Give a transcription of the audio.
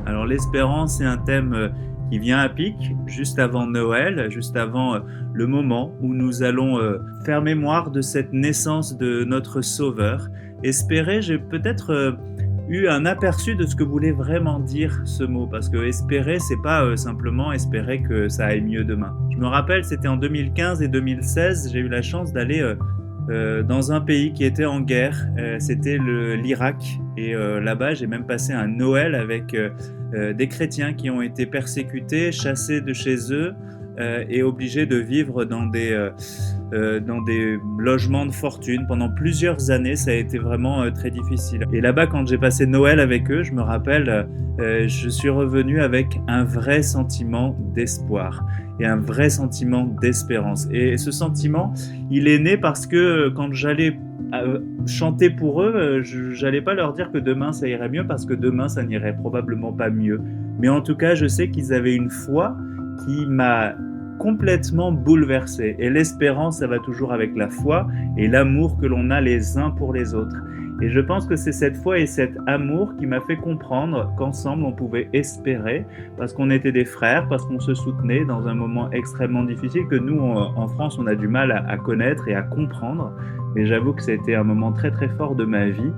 Alors l'espérance, c'est un thème qui vient à pic, juste avant Noël, juste avant le moment où nous allons faire mémoire de cette naissance de notre Sauveur. Espérer, j'ai peut-être eu un aperçu de ce que voulait vraiment dire ce mot, parce que espérer, c'est pas simplement espérer que ça aille mieux demain. Je me rappelle, c'était en 2015 et 2016, j'ai eu la chance d'aller dans un pays qui était en guerre, c'était l'Irak. Et là-bas, j'ai même passé un Noël avec des chrétiens qui ont été persécutés, chassés de chez eux et obligés de vivre dans des logements de fortune. Pendant plusieurs années, ça a été vraiment très difficile. Et là-bas, quand j'ai passé Noël avec eux, je me rappelle, je suis revenu avec un vrai sentiment d'espoir et un vrai sentiment d'espérance. Et ce sentiment, il est né parce que quand j'allais chanter pour eux, j'allais pas leur dire que demain ça irait mieux parce que demain ça n'irait probablement pas mieux. Mais en tout cas, je sais qu'ils avaient une foi qui m'a complètement bouleversé. Et l'espérance, ça va toujours avec la foi et l'amour que l'on a les uns pour les autres. Et je pense que c'est cette foi et cet amour qui m'a fait comprendre qu'ensemble on pouvait espérer, parce qu'on était des frères, parce qu'on se soutenait dans un moment extrêmement difficile que nous, en France, on a du mal à connaître et à comprendre. Mais j'avoue que ça a été un moment très très fort de ma vie.